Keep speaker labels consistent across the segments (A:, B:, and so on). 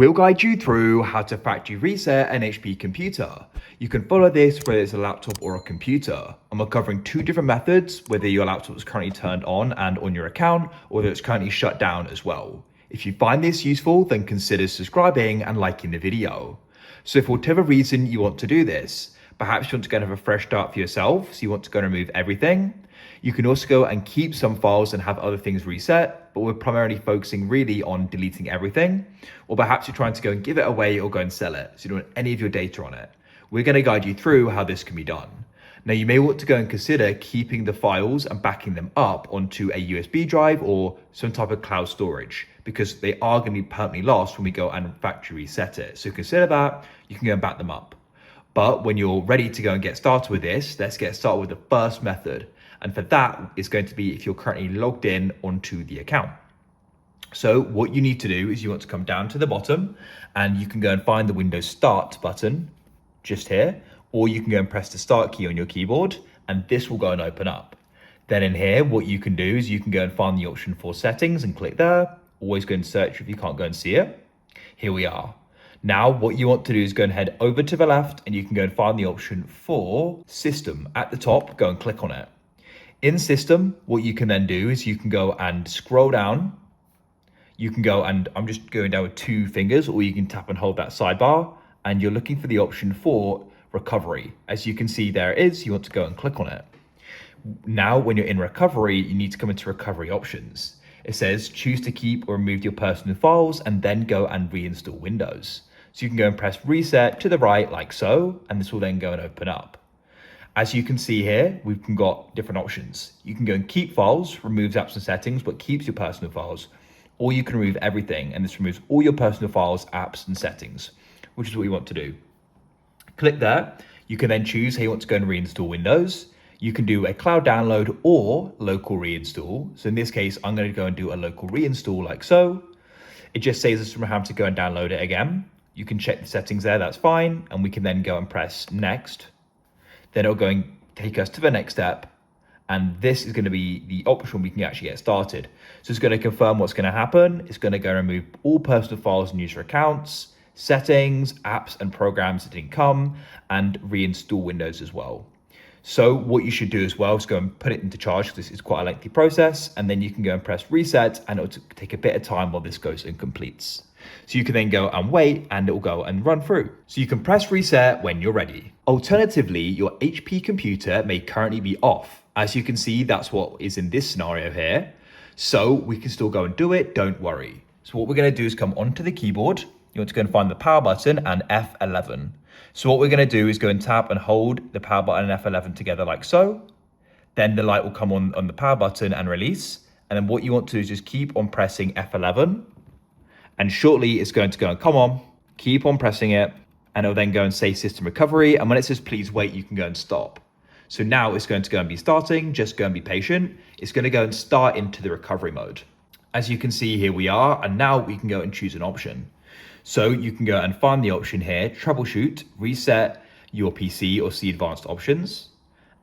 A: We'll guide you through how to factory reset an HP computer. You can follow this whether it's a laptop or a computer. And we're covering two different methods, whether your laptop is currently turned on and on your account, or whether it's currently shut down as well. If you find this useful, then consider subscribing and liking the video. So for whatever reason you want to do this, perhaps you want to go and have a fresh start for yourself, so you want to go and remove everything. You can also go and keep some files and have other things reset, but we're primarily focusing really on deleting everything. Or perhaps you're trying to go and give it away or go and sell it, so you don't want any of your data on it. We're going to guide you through how this can be done. Now you may want to go and consider keeping the files and backing them up onto a USB drive or some type of cloud storage, because they are going to be permanently lost when we go and factory reset it. So consider that. You can go and back them up. But when you're ready to go and get started with this, let's get started with the first method. And for that, it's going to be if you're currently logged in onto the account. So what you need to do is you want to come down to the bottom and you can go and find the Windows Start button just here, or you can go and press the Start key on your keyboard and this will go and open up. Then in here, what you can do is you can go and find the option for settings and click there. Always go and search if you can't go and see it. Here we are. Now, what you want to do is go and head over to the left and you can go and find the option for System at the top, go and click on it. In System, what you can then do is you can go and scroll down. You can go and I'm just going down with two fingers, or you can tap and hold that sidebar and you're looking for the option for Recovery. As you can see, there it is. You want to go and click on it. Now, when you're in Recovery, you need to come into Recovery options. It says choose to keep or remove your personal files and then go and reinstall Windows. So you can go and press reset to the right like so, and this will then go and open up. As you can see here, we've got different options. You can go and keep files, removes apps and settings, but keeps your personal files, or you can remove everything, and this removes all your personal files, apps and settings, which is what you want to do. Click there. You can then choose how you want to go and reinstall Windows. You can do a cloud download or local reinstall. So in this case, I'm going to go and do a local reinstall like so. It just saves us from having to go and download it again. You can check the settings there, that's fine. And we can then go and press next. Then it'll go and take us to the next step. And this is going to be the option we can actually get started. So it's going to confirm what's going to happen. It's going to go and remove all personal files and user accounts, settings, apps and programs that didn't come, and reinstall Windows as well. So what you should do as well is go and put it into charge, because this is quite a lengthy process, and then you can go and press reset and it'll take a bit of time while this goes and completes. So you can then go and wait and it will go and run through. So you can press reset when you're ready. Alternatively, your HP computer may currently be off. As you can see, that's what is in this scenario here. So we can still go and do it, don't worry. So what we're going to do is come onto the keyboard. You want to go and find the power button and F11. So what we're going to do is go and tap and hold the power button and F11 together like so. Then the light will come on the power button and release. And then what you want to do is just keep on pressing F11. And shortly it's going to go and come on, keep on pressing it, and it'll then go and say system recovery. And when it says please wait, you can go and stop. So now it's going to go and be starting, just go and be patient. It's going to go and start into the recovery mode. As you can see, here we are, and now we can go and choose an option. So you can go and find the option here, troubleshoot, reset your PC or see advanced options.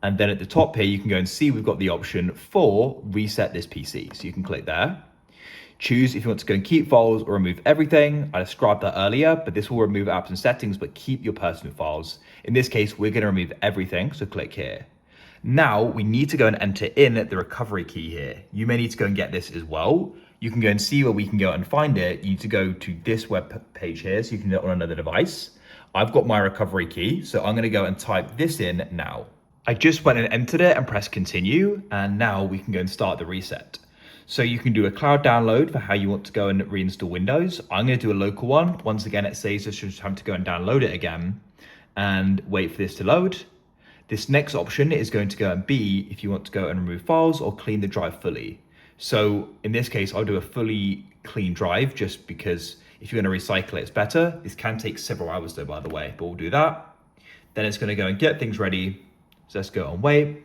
A: And then at the top here, you can go and see we've got the option for reset this PC. So you can click there. Choose if you want to go and keep files or remove everything. I described that earlier, but this will remove apps and settings, but keep your personal files. In this case, we're going to remove everything, so click here. Now we need to go and enter in the recovery key here. You may need to go and get this as well. You can go and see where we can go and find it. You need to go to this web page here, so you can do it on another device. I've got my recovery key, so I'm going to go and type this in now. I just went and entered it and pressed continue, and now we can go and start the reset. So you can do a cloud download for how you want to go and reinstall Windows. I'm going to do a local one. Once again, it saves us just having to go and download it again and wait for this to load. This next option is going to go and be if you want to go and remove files or clean the drive fully. So in this case, I'll do a fully clean drive just because if you're going to recycle it, it's better. This can take several hours though, by the way, but we'll do that. Then it's going to go and get things ready. So let's go and wait.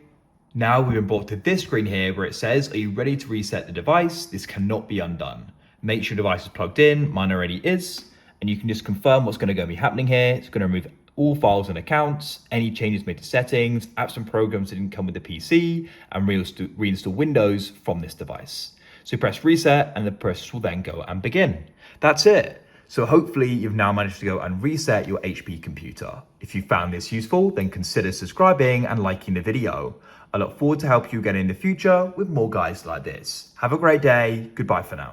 A: Now we've been brought to this screen here where it says, are you ready to reset the device? This cannot be undone. Make sure your device is plugged in. Mine already is. And you can just confirm what's going to go be happening here. It's going to remove all files and accounts, any changes made to settings, apps and programs that didn't come with the PC, and reinstall Windows from this device. So press reset and the process will then go and begin. That's it. So hopefully you've now managed to go and reset your HP computer. If you found this useful, then consider subscribing and liking the video. I look forward to help you again in the future with more guides like this. Have a great day. Goodbye for now.